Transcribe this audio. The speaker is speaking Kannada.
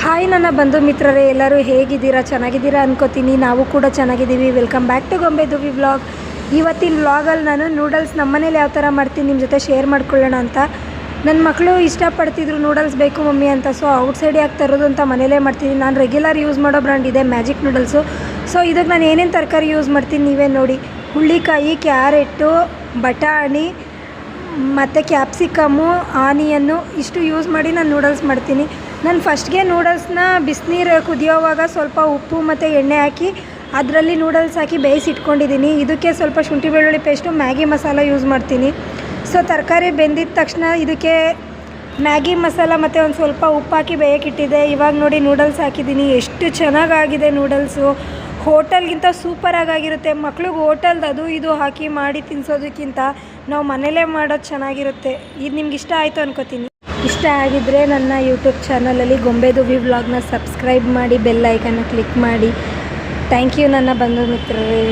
ಹಾಯ್ ನನ್ನ ಬಂಧು ಮಿತ್ರರೇ, ಎಲ್ಲರೂ ಹೇಗಿದ್ದೀರಾ? ಚೆನ್ನಾಗಿದ್ದೀರಾ ಅನ್ಕೋತೀನಿ. ನಾವು ಕೂಡ ಚೆನ್ನಾಗಿದ್ದೀವಿ. ವೆಲ್ಕಮ್ ಬ್ಯಾಕ್ ಟು ಗೊಂಬೆ ದುವಿ ವ್ಲಾಗ್. ಇವತ್ತಿನ ವ್ಲಾಗಲ್ಲಿ ನಾನು ನೂಡಲ್ಸ್ ನಮ್ಮನೇಲಿ ಯಾವ ಥರ ಮಾಡ್ತೀನಿ ನಿಮ್ಮ ಜೊತೆ ಶೇರ್ ಮಾಡ್ಕೊಳ್ಳೋಣ ಅಂತ. ನನ್ನ ಮಕ್ಕಳು ಇಷ್ಟಪಡ್ತಿದ್ರು ನೂಡಲ್ಸ್ ಬೇಕು ಮಮ್ಮಿ ಅಂತ. ಸೊ ಔಟ್ಸೈಡ್ ಯಾಕೆ ತರೋದು ಅಂತ ಮನೇಲೇ ಮಾಡ್ತೀನಿ. ನಾನು ರೆಗ್ಯುಲರ್ ಯೂಸ್ ಮಾಡೋ ಬ್ರ್ಯಾಂಡ್ ಇದೆ ಮ್ಯಾಜಿಕ್ ನೂಡಲ್ಸು. ಸೊ ಇದಕ್ಕೆ ನಾನು ಏನೇನು ತರಕಾರಿ ಯೂಸ್ ಮಾಡ್ತೀನಿ ನೀವೇ ನೋಡಿ. ಹುಳ್ಳಿಕಾಯಿ, ಕ್ಯಾರೆಟು, ಬಟಾಣಿ ಮತ್ತು ಕ್ಯಾಪ್ಸಿಕಮ್ಮು, ಆನಿಯನ್ನು ಇಷ್ಟು ಯೂಸ್ ಮಾಡಿ ನಾನು ನೂಡಲ್ಸ್ ಮಾಡ್ತೀನಿ. ನಾನು ಫಸ್ಟ್ಗೆ ನೂಡಲ್ಸ್ನ ಬಿಸಿನೀರು ಕುದಿಯೋವಾಗ ಸ್ವಲ್ಪ ಉಪ್ಪು ಮತ್ತು ಎಣ್ಣೆ ಹಾಕಿ ಅದರಲ್ಲಿ ನೂಡಲ್ಸ್ ಹಾಕಿ ಬೇಯಿಸಿಟ್ಕೊಂಡಿದ್ದೀನಿ. ಇದಕ್ಕೆ ಸ್ವಲ್ಪ ಶುಂಠಿ ಬೆಳ್ಳುಳ್ಳಿ ಪೇಸ್ಟು, ಮ್ಯಾಗಿ ಮಸಾಲ ಯೂಸ್ ಮಾಡ್ತೀನಿ. ಸೊ ತರಕಾರಿ ಬೆಂದಿದ ತಕ್ಷಣ ಇದಕ್ಕೆ ಮ್ಯಾಗಿ ಮಸಾಲ ಮತ್ತು ಒಂದು ಸ್ವಲ್ಪ ಉಪ್ಪು ಹಾಕಿ ಬೇಯಕ್ಕಿಟ್ಟಿದ್ದೆ. ಇವಾಗ ನೋಡಿ ನೂಡಲ್ಸ್ ಹಾಕಿದ್ದೀನಿ. ಎಷ್ಟು ಚೆನ್ನಾಗಾಗಿದೆ ನೂಡಲ್ಸು. ಹೋಟೆಲ್ಗಿಂತ ಸೂಪರಾಗಿರುತ್ತೆ. ಮಕ್ಳಿಗೆ ಹೋಟೆಲ್ದು ಅದು ಇದು ಹಾಕಿ ಮಾಡಿ ತಿನ್ನಿಸೋದಕ್ಕಿಂತ ನಾವು ಮನೇಲೇ ಮಾಡೋದು ಚೆನ್ನಾಗಿರುತ್ತೆ. ಇದು ನಿಮ್ಗೆ ಇಷ್ಟ ಆಯಿತು ಅನ್ಕೋತೀನಿ. ಇಷ್ಟ ಆಗಿದ್ದರೆ ನನ್ನ ಯೂಟ್ಯೂಬ್ ಚಾನಲಲ್ಲಿ ಗೊಂಬೆ ದುವಿ ವ್ಲಾಗ್ನ ಸಬ್ಸ್ಕ್ರೈಬ್ ಮಾಡಿ, ಬೆಲ್ ಐಕನ್ನ ಕ್ಲಿಕ್ ಮಾಡಿ. ಥ್ಯಾಂಕ್ ಯು ನನ್ನ ಬಂಧು ಮಿತ್ರರೇ.